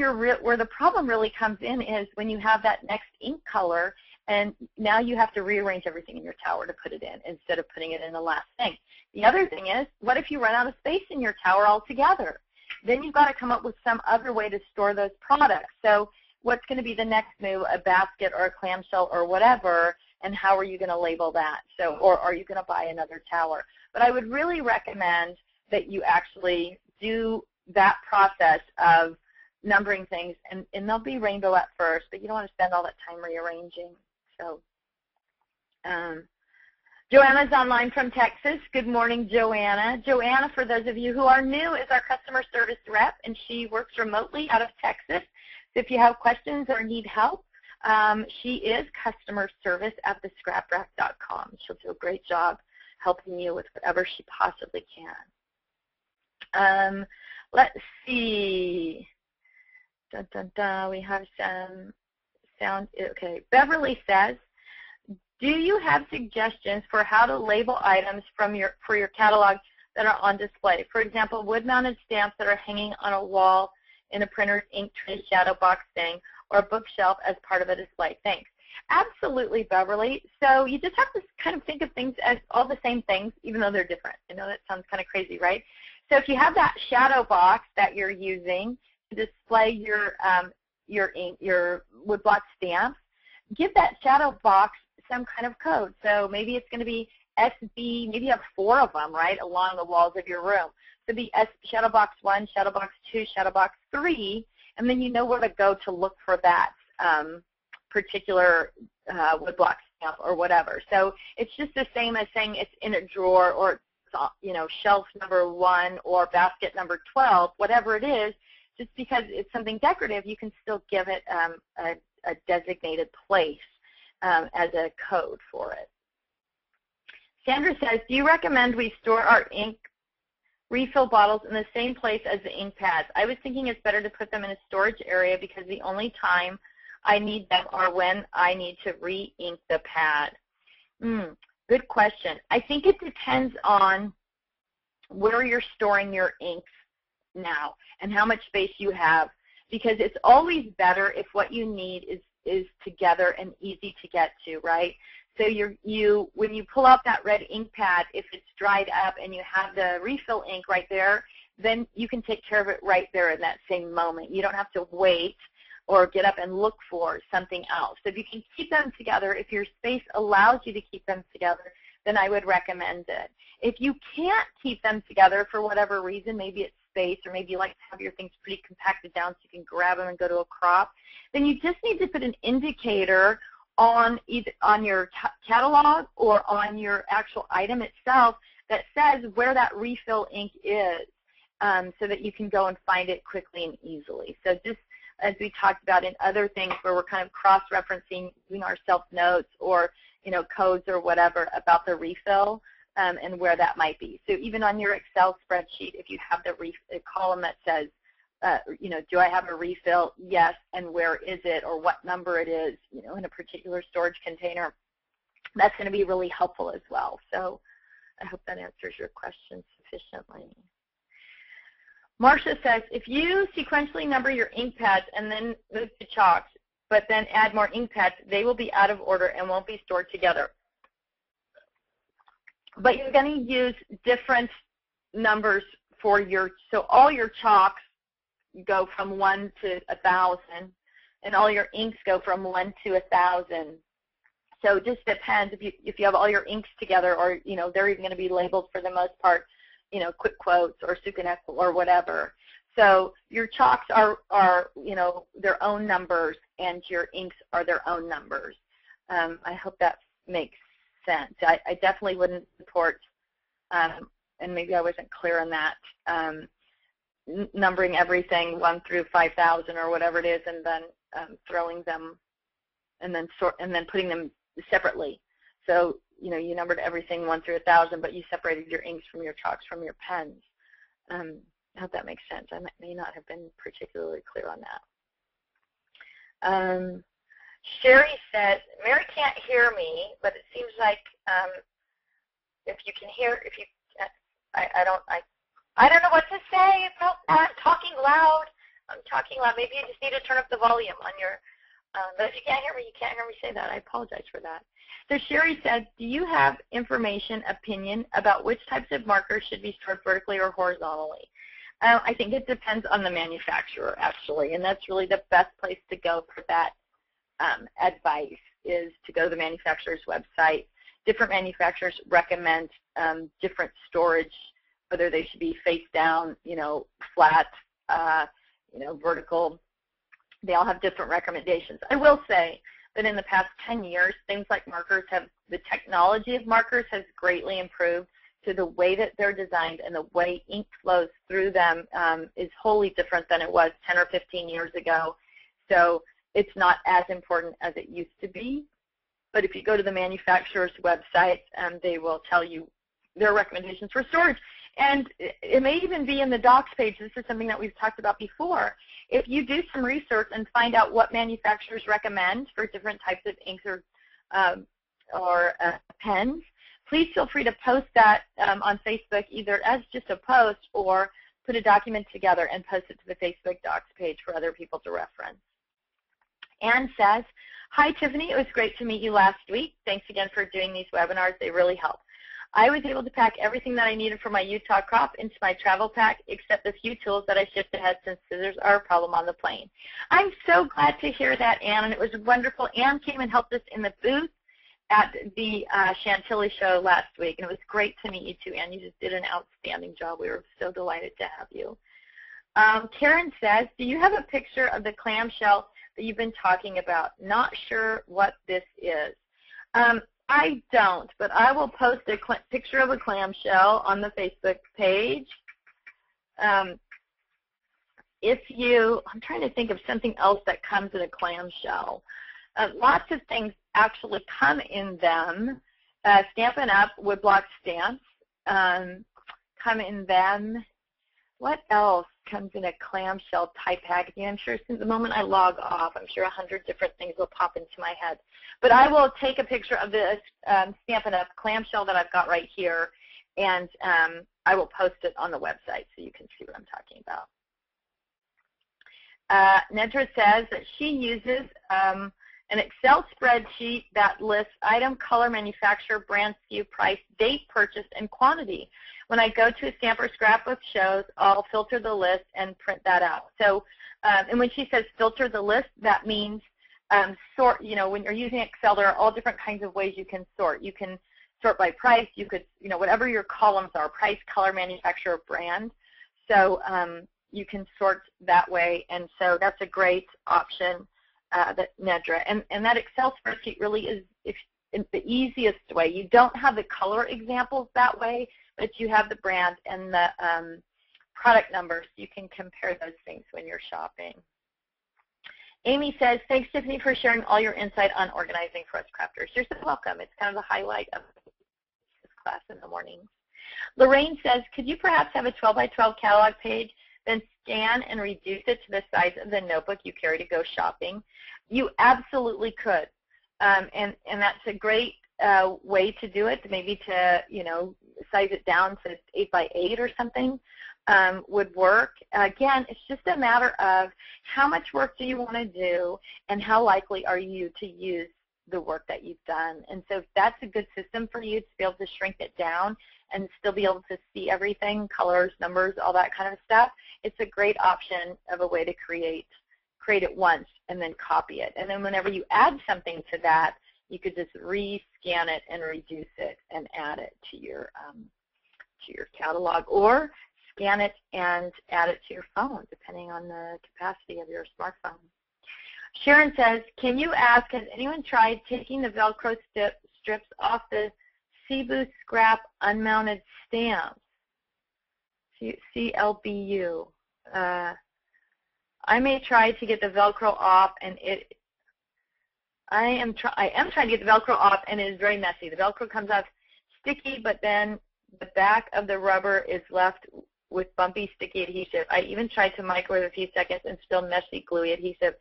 the problem really comes in is when you have that next ink color, and now you have to rearrange everything in your tower to put it in instead of putting it in the last thing. The other thing is, what if you run out of space in your tower altogether? Then you've got to come up with some other way to store those products. So what's going to be the next move, a basket or a clamshell or whatever, and how are you going to label that? So, or are you going to buy another tower? But I would really recommend that you actually do that process of numbering things, and they'll be rainbow at first, but you don't want to spend all that time rearranging. So Joanna's online from Texas. Good morning, Joanna. Joanna, for those of you who are new, is our customer service rep, and she works remotely out of Texas. So if you have questions or need help, she is customer service at thescraprack.com. She'll do a great job helping you with whatever she possibly can. Let's see. Dun, dun, dun. We have some sound. Okay. Beverly says, do you have suggestions for how to label items for your catalog that are on display? For example, wood-mounted stamps that are hanging on a wall in a printer's ink tray shadow box thing, or a bookshelf as part of a display. Thanks. Absolutely, Beverly. So you just have to kind of think of things as all the same things, even though they're different. I know that sounds kind of crazy, right? So if you have that shadow box that you're using to display your ink, your woodblock stamps, give that shadow box some kind of code. So maybe it's going to be SB, maybe you have 4 of them, right, along the walls of your room. So be shadow box 1, shadow box 2, shadow box 3, and then you know where to go to look for that particular woodblock stamp or whatever. So it's just the same as saying it's in a drawer, or it's, shelf number 1 or basket number 12, whatever it is. Just because it's something decorative, you can still give it a designated place as a code for it. Sandra says, do you recommend we store our ink refill bottles in the same place as the ink pads. I was thinking it's better to put them in a storage area because the only time I need them are when I need to re-ink the pad. Good question. I think it depends on where you're storing your inks now and how much space you have, because it's always better if what you need is together and easy to get to, right? So when you pull out that red ink pad, if it's dried up and you have the refill ink right there, then you can take care of it right there in that same moment. You don't have to wait or get up and look for something else. So if you can keep them together, if your space allows you to keep them together, then I would recommend it. If you can't keep them together for whatever reason, maybe it's space or maybe you like to have your things pretty compacted down so you can grab them and go to a crop, then you just need to put an indicator on either on your catalog or on your actual item itself that says where that refill ink is, so that you can go and find it quickly and easily. So just as we talked about in other things where we're kind of cross-referencing, doing our self-notes or codes or whatever about the refill and where that might be. So even on your Excel spreadsheet, if you have the column that says, do I have a refill? Yes, and where is it or what number it is, in a particular storage container, that's going to be really helpful as well. So I hope that answers your question sufficiently. Marcia says, if you sequentially number your ink pads and then move to chalks, but then add more ink pads, they will be out of order and won't be stored together. But you're going to use different numbers for so all your chalks go from 1 to 1,000, and all your inks go from 1 to 1,000. So it just depends if you have all your inks together, or they're even going to be labeled for the most part, quick quotes or Sukanek or whatever. So your chalks are their own numbers, and your inks are their own numbers. I hope that makes sense. I definitely wouldn't support, and maybe I wasn't clear on that, numbering everything 1 through 5,000 or whatever it is, and then throwing them, and then putting them separately. So you numbered everything 1 through 1,000, but you separated your inks from your chalks from your pens. I hope that makes sense. I may not have been particularly clear on that. Sherry says, Mary can't hear me, but it seems like if you can hear, I don't know what to say about that. Talking loud. I'm talking loud. Maybe you just need to turn up the volume on your, but if you can't hear me, you can't hear me say that. I apologize for that. So Sherry said, do you have opinion about which types of markers should be stored vertically or horizontally? I think it depends on the manufacturer, actually, and that's really the best place to go for that advice, is to go to the manufacturer's website. Different manufacturers recommend different storage, whether they should be face down, flat, vertical. They all have different recommendations. I will say that in the past 10 years, things like markers the technology of markers has greatly improved. So the way that they're designed and the way ink flows through them is wholly different than it was 10 or 15 years ago. So it's not as important as it used to be. But if you go to the manufacturer's website, they will tell you their recommendations for storage. And it may even be in the docs page. This is something that we've talked about before. If you do some research and find out what manufacturers recommend for different types of inks or pens, please feel free to post that on Facebook, either as just a post or put a document together and post it to the Facebook docs page for other people to reference. Anne says, hi, Tiffany. It was great to meet you last week. Thanks again for doing these webinars. They really help. I was able to pack everything that I needed for my Utah crop into my travel pack, except the few tools that I shipped ahead since scissors are a problem on the plane. I'm so glad to hear that, Anne, and it was wonderful. Anne came and helped us in the booth at the Chantilly show last week, and it was great to meet you too, Anne. You just did an outstanding job. We were so delighted to have you. Karen says, do you have a picture of the clamshell that you've been talking about? Not sure what this is. I don't, but I will post a picture of a clamshell on the Facebook page. I'm trying to think of something else that comes in a clamshell. Lots of things actually come in them. Stampin' Up! Woodblock stamps come in them. What else comes in a clamshell type packaging? I'm sure since the moment I log off, I'm sure 100 different things will pop into my head. But I will take a picture of the Stampin' Up! Clamshell that I've got right here, and I will post it on the website so you can see what I'm talking about. Nedra says that she uses an Excel spreadsheet that lists item, color, manufacturer, brand, SKU, price, date, purchase, and quantity. When I go to a stamp or scrapbook shows, I'll filter the list and print that out. So, and when she says filter the list, that means sort. You know, when you're using Excel, there are all different kinds of ways you can sort. You can sort by price. You could, you know, whatever your columns are, price, color, manufacturer, brand. So you can sort that way, and so that's a great option, that Nedra. And that Excel spreadsheet really is the easiest way. You don't have the color examples that way, but you have the brand and the product numbers. You can compare those things when you're shopping. Amy says, thanks, Tiffany, for sharing all your insight on organizing for us crafters. You're so welcome. It's kind of the highlight of this class in the mornings. Lorraine says, could you perhaps have a 12 by 12 catalog page, then scan and reduce it to the size of the notebook you carry to go shopping? You absolutely could. And that's a great way to do it, maybe to, you know, size it down to 8 by 8 or something would work. Again, it's just a matter of how much work do you want to do and how likely are you to use the work that you've done. And so if that's a good system for you to be able to shrink it down and still be able to see everything, colors, numbers, all that kind of stuff, it's a great option of a way to create it once and then copy it. And then whenever you add something to that, you could just re-scan it and reduce it and add it to your catalog, or scan it and add it to your phone, depending on the capacity of your smartphone. Sharon says, can you ask, has anyone tried taking the Velcro strips off the Cebu Scrap unmounted stamps? CLBU. I may try to get the Velcro off, and I am trying to get the Velcro off, and it is very messy. The Velcro comes off sticky, but then the back of the rubber is left with bumpy, sticky adhesive. I even tried to microwave a few seconds and still messy, gluey adhesive.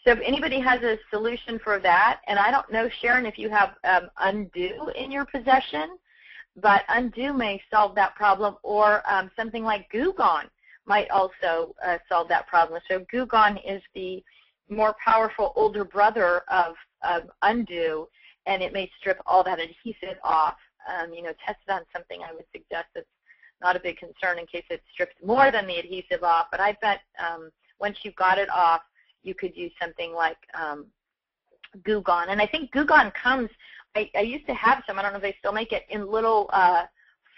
So if anybody has a solution for that, and I don't know, Sharon, if you have Undo in your possession, but Undo may solve that problem, or something like Goo Gone might also solve that problem. So Goo Gone is the more powerful older brother of Undo, and it may strip all that adhesive off. You know, test it on something I would suggest that's not a big concern in case it strips more than the adhesive off. But I bet once you've got it off, you could use something like Goo Gone. And I think Goo Gone comes, I used to have some, I don't know if they still make it, in little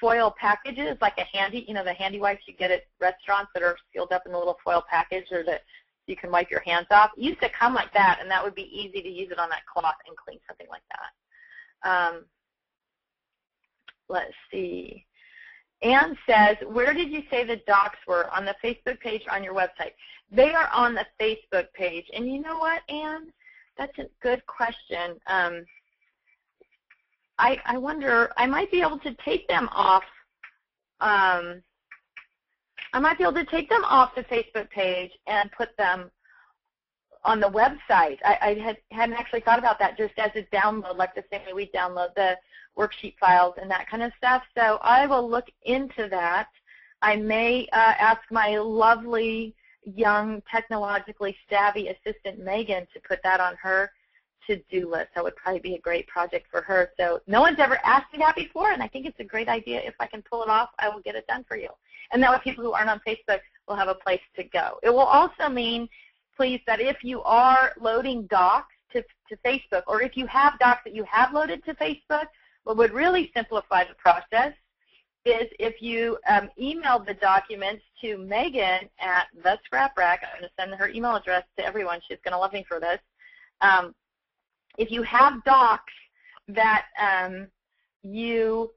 foil packages, like a handy, you know, the handy wipes you get at restaurants that are sealed up in a little foil package, or that you can wipe your hands off. It used to come like that, and that would be easy to use it on that cloth and clean something like that. Let's see. Ann says, where did you say the docs were? On the Facebook page or on your website? They are on the Facebook page. And you know what, Ann? That's a good question. I wonder, I might be able to take them off. I might be able to take them off the Facebook page and put them on the website. I hadn't actually thought about that, just as a download, like the same way we download the worksheet files and that kind of stuff. So I will look into that. I may ask my lovely, young, technologically savvy assistant, Megan, to put that on her to-do list. That would probably be a great project for her. So no one's ever asked me that before, and I think it's a great idea. If I can pull it off, I will get it done for you. And that way people who aren't on Facebook will have a place to go. It will also mean, please, that if you are loading docs to Facebook, or if you have docs that you have loaded to Facebook, what would really simplify the process is if you email the documents to Megan at The Scrap Rack. I'm going to send her email address to everyone. She's going to love me for this. If you have docs that you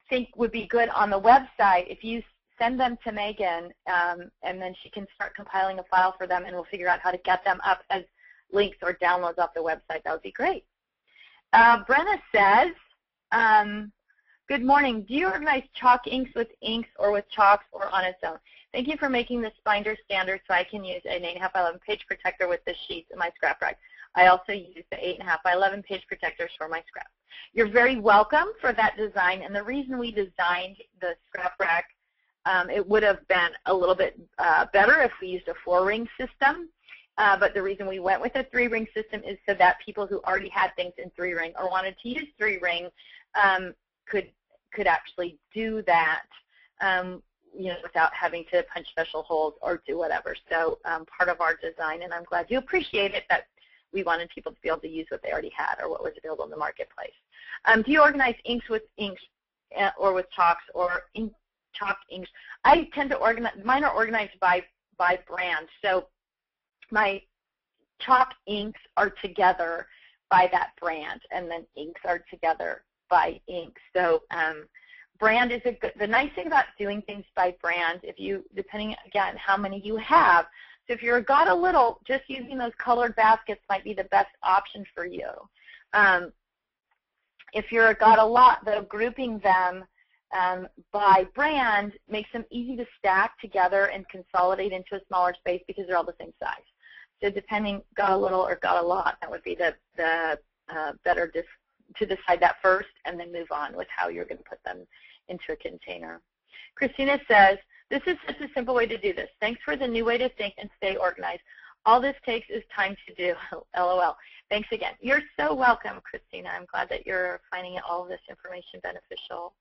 think would be good on the website, if you send them to Megan, and then she can start compiling a file for them, and we'll figure out how to get them up as links or downloads off the website. That would be great. Brenna says, Good morning. Do you organize chalk inks with inks or with chalks or on its own? Thank you for making this binder standard so I can use an 8.5 by 11 page protector with the sheets in my scrap rack. I also use the 8.5 by 11 page protectors for my scrap. You're very welcome for that design, and the reason we designed the scrap rack, it would have been a little bit better if we used a 4-ring system, but the reason we went with a 3-ring system is so that people who already had things in 3-ring or wanted to use 3-ring could actually do that, without having to punch special holes or do whatever. So part of our design, and I'm glad you appreciate it, that we wanted people to be able to use what they already had or what was available in the marketplace. Do you organize inks with inks or with chalks or chalk inks? I tend to organize, mine are organized by brand. So my chalk inks are together by that brand, and then inks are together by inks. So brand is the nice thing about doing things by brand, depending again how many you have. So if you've got a little, just using those colored baskets might be the best option for you. If you've got a lot, though, grouping them by brand makes them easy to stack together and consolidate into a smaller space because they're all the same size. So depending, got a little or got a lot, that would be the better to decide that first and then move on with how you're going to put them into a container. Christina says, this is such a simple way to do this. Thanks for the new way to think and stay organized. All this takes is time to do. LOL. Thanks again. You're so welcome, Christina. I'm glad that you're finding all of this information beneficial.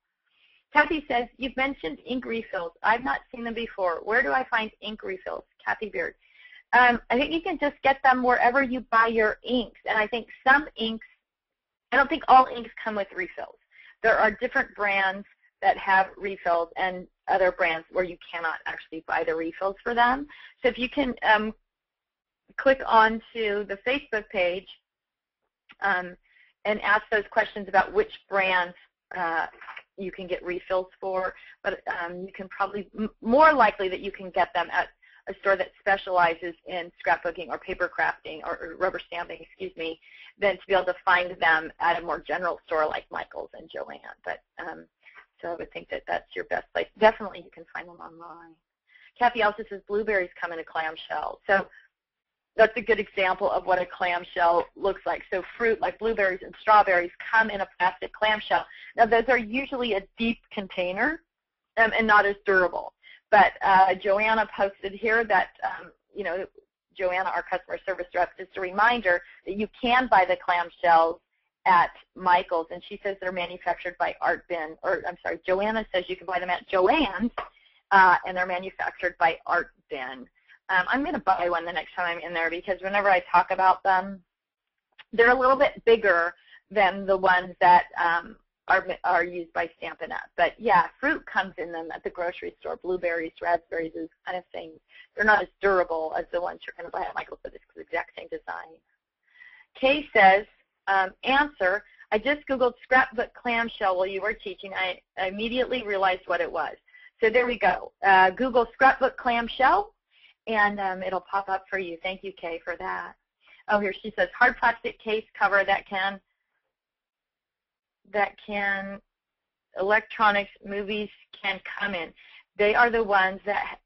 Kathy says, you've mentioned ink refills. I've not seen them before. Where do I find ink refills? Kathy Beard. I think you can just get them wherever you buy your inks. And I think some inks, I don't think all inks come with refills. There are different brands that have refills and other brands where you cannot actually buy the refills for them. So if you can click onto the Facebook page and ask those questions about which brands you can get refills for, but you can probably, more likely that you can get them at a store that specializes in scrapbooking or paper crafting or rubber stamping, than to be able to find them at a more general store like Michael's and Joann. But so I would think that that's your best place. Definitely you can find them online. Kathy also says blueberries come in a clamshell. So that's a good example of what a clamshell looks like. So fruit like blueberries and strawberries come in a plastic clamshell. Now those are usually a deep container and not as durable. But Joanna posted here that, Joanna, our customer service rep, just a reminder that you can buy the clamshells at Michael's, and she says they're manufactured by Joanna says you can buy them at Joann's, and they're manufactured by Art Bin. I'm going to buy one the next time I'm in there because whenever I talk about them, they're a little bit bigger than the ones that are used by Stampin' Up. But yeah, fruit comes in them at the grocery store, blueberries, raspberries, those kind of things. They're not as durable as the ones you're going to buy at Michael's, but it's the exact same design. Kay says, answer, I just Googled scrapbook clamshell while you were teaching. I immediately realized what it was. So there we go. Google scrapbook clamshell, and it'll pop up for you. Thank you, Kay, for that. Oh, here she says, hard plastic case cover that can electronics movies can come in. They are the ones that,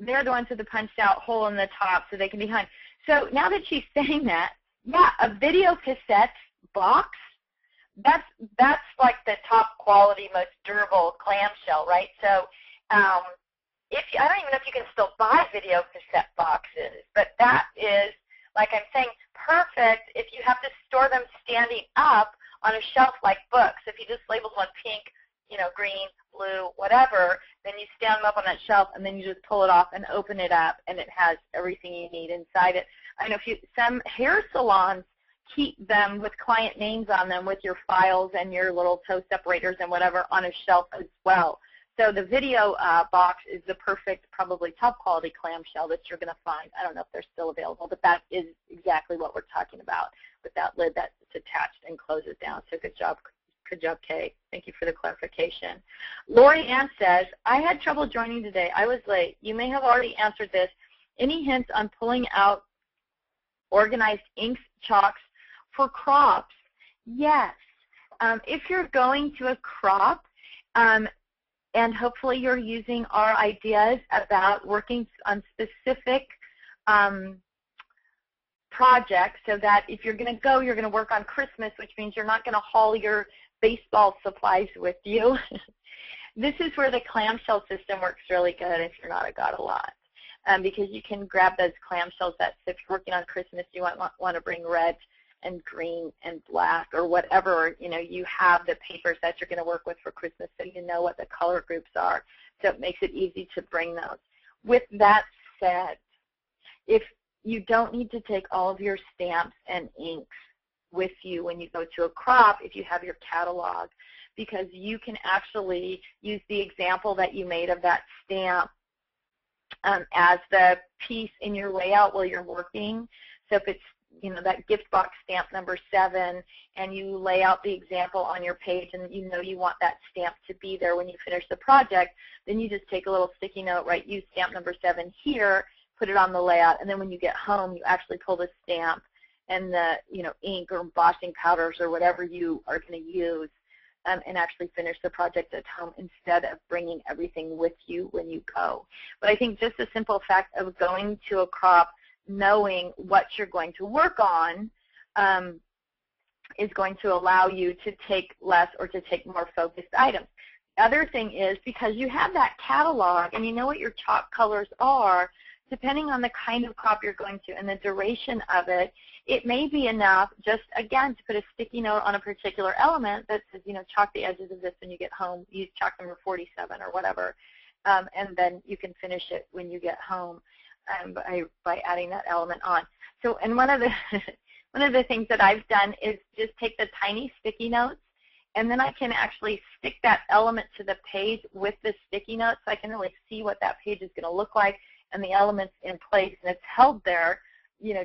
they're the ones with the punched out hole in the top so they can be hung. So now that she's saying that, yeah, a video cassette box, that's like the top quality, most durable clamshell, right? So I don't even know if you can still buy video cassette boxes, but that is, like I'm saying, perfect if you have to store them standing up on a shelf like books. If you just label one pink, green, blue, whatever, then you stand them up on that shelf and then you just pull it off and open it up and it has everything you need inside it. I know some hair salons keep them with client names on them with your files and your little toe separators and whatever on a shelf as well. So the video box is the perfect, probably top quality clamshell that you're going to find. I don't know if they're still available, but that is exactly what we're talking about with that lid that's attached and closes down. So good job, Kay. Thank you for the clarification. Lori Ann says, I had trouble joining today. I was late. You may have already answered this. Any hints on pulling out organized inks, chalks for crops? Yes. if you're going to a crop, and hopefully you're using our ideas about working on specific projects, so that if you're going to go, you're going to work on Christmas, which means you're not going to haul your baseball supplies with you. This is where the clamshell system works really good if you're not a got-a-lot, because you can grab those clamshells that if you're working on Christmas, you want to bring red and green and black or whatever, you have the papers that you're going to work with for Christmas, so you know what the color groups are. So it makes it easy to bring those. With that said, if you don't need to take all of your stamps and inks with you when you go to a crop if you have your catalog, because you can actually use the example that you made of that stamp as the piece in your layout while you're working. So if it's that gift box stamp number 7, and you lay out the example on your page, and you want that stamp to be there when you finish the project, then you just take a little sticky note, use stamp number 7 here, put it on the layout, and then when you get home, you actually pull the stamp and the ink or embossing powders or whatever you are going to use, and actually finish the project at home instead of bringing everything with you when you go. But I think just the simple fact of going to a crop, knowing what you're going to work on, is going to allow you to take less or to take more focused items. The other thing is, because you have that catalog and you know what your chalk colors are, depending on the kind of crop you're going to and the duration of it, it may be enough just, again, to put a sticky note on a particular element that says, chalk the edges of this when you get home, use chalk number 47 or whatever, and then you can finish it when you get home by adding that element on. So, and one of the things that I've done is just take the tiny sticky notes, and then I can actually stick that element to the page with the sticky notes, so I can really see what that page is going to look like and the elements in place, and it's held there,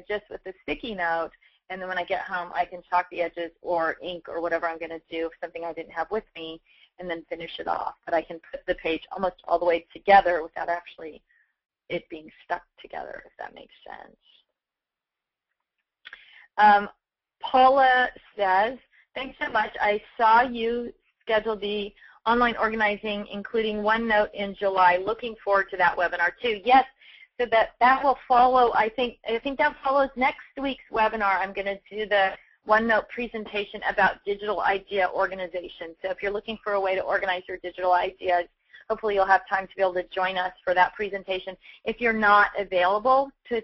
just with the sticky note. And then when I get home, I can chalk the edges or ink or whatever I'm going to do, something I didn't have with me, and then finish it off. But I can put the page almost all the way together without actually it being stuck together, if that makes sense. Paula says, thanks so much. I saw you schedule the online organizing, including OneNote in July. Looking forward to that webinar too. Yes, so that will follow. I think that follows next week's webinar. I'm going to do the OneNote presentation about digital idea organization. So if you're looking for a way to organize your digital ideas, hopefully you'll have time to be able to join us for that presentation. If you're not available to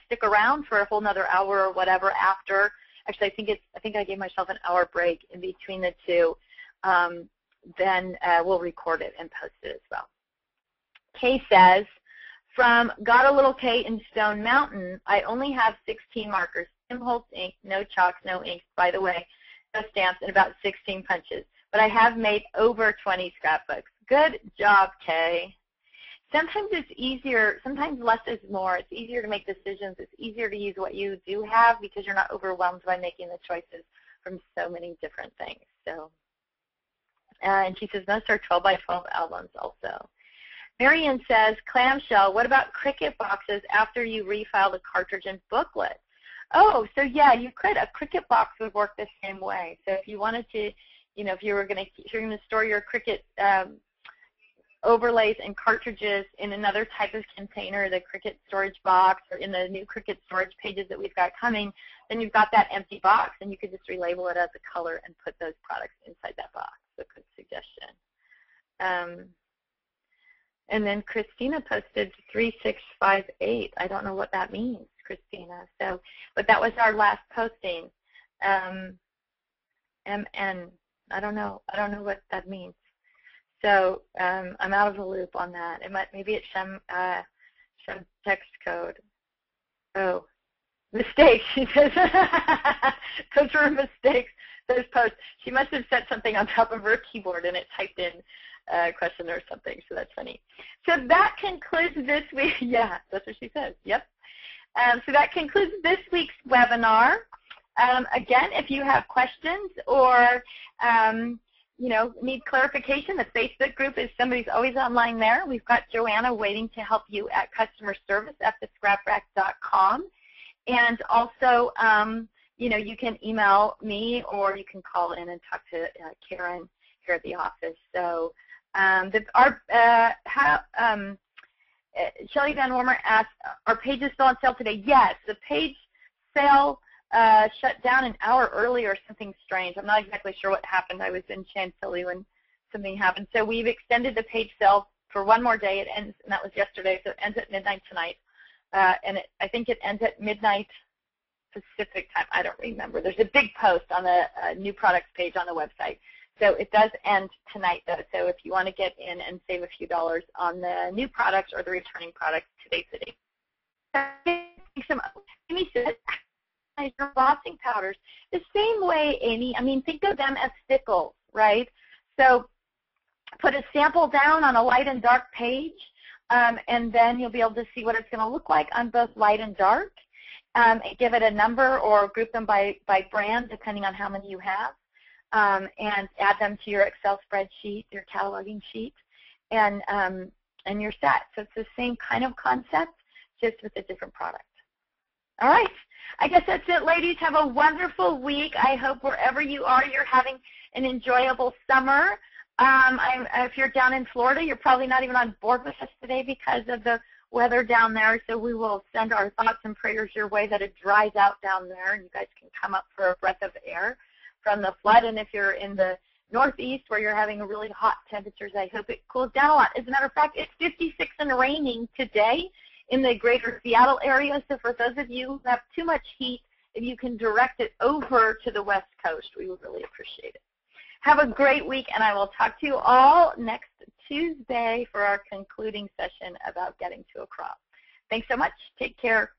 stick around for a whole nother hour or whatever after, actually I think I gave myself an hour break in between the two, then we'll record it and post it as well. Kay says, from Got a Little K in Stone Mountain, I only have 16 markers, Tim Holtz ink, no chalks, no inks, by the way, no stamps, and about 16 punches. But I have made over 20 scrapbooks. Good job, Kay. Sometimes it's easier, sometimes less is more. It's easier to make decisions. It's easier to use what you do have because you're not overwhelmed by making the choices from so many different things. So, and she says, most are 12 by 12 albums also. Marion says, clamshell, what about Cricut boxes after you refile the cartridge and booklet? Oh, so yeah, you could. A Cricut box would work the same way. So if you wanted to, if you're going to store your Cricut overlays and cartridges in another type of container, the Cricut storage box, or in the new Cricut storage pages that we've got coming, then you've got that empty box, and you could just relabel it as a color and put those products inside that box. So good suggestion. And then Christina posted 3658. I don't know what that means, Christina. So, but that was our last posting. MN. I don't know what that means. So I'm out of the loop on that. Maybe it's some text code. Oh, mistakes. She says those were mistakes. Those posts. She must have said something on top of her keyboard and it typed in a question or something. So that's funny. So that concludes this week. Yeah, that's what she says. Yep. So that concludes this week's webinar. Again, if you have questions or need clarification, the Facebook group is somebody's always online there. We've got Joanna waiting to help you at customer service at thescraprack.com. And also, you can email me or you can call in and talk to Karen here at the office. So Shelly Van Wormer asked, are pages still on sale today? Yes, the page sale shut down an hour early or something strange. I'm not exactly sure what happened. I was in Chantilly when something happened. So we've extended the page sale for one more day. It ends, and that was yesterday, so it ends at midnight tonight. I think it ends at midnight Pacific time. I don't remember. There's a big post on the new products page on the website. So it does end tonight, though. So if you want to get in and save a few dollars on the new products or the returning products, today's the day. Amy says, your embossing powders, the same way, Amy. I mean, think of them as stickles, right? So put a sample down on a light and dark page, and then you'll be able to see what it's going to look like on both light and dark. Give it a number or group them by brand, depending on how many you have. And add them to your Excel spreadsheet, your cataloging sheet, and you're set. So it's the same kind of concept, just with a different product. All right. I guess that's it, ladies. Have a wonderful week. I hope wherever you are, you're having an enjoyable summer. If you're down in Florida, you're probably not even on board with us today because of the weather down there, so we will send our thoughts and prayers your way that it dries out down there and you guys can come up for a breath of air from the flood. And if you're in the Northeast where you're having really hot temperatures, I hope it cools down a lot. As a matter of fact, it's 56 and raining today in the greater Seattle area, so for those of you who have too much heat, if you can direct it over to the West Coast, we would really appreciate it. Have a great week, and I will talk to you all next Tuesday for our concluding session about getting to a crop. Thanks so much. Take care.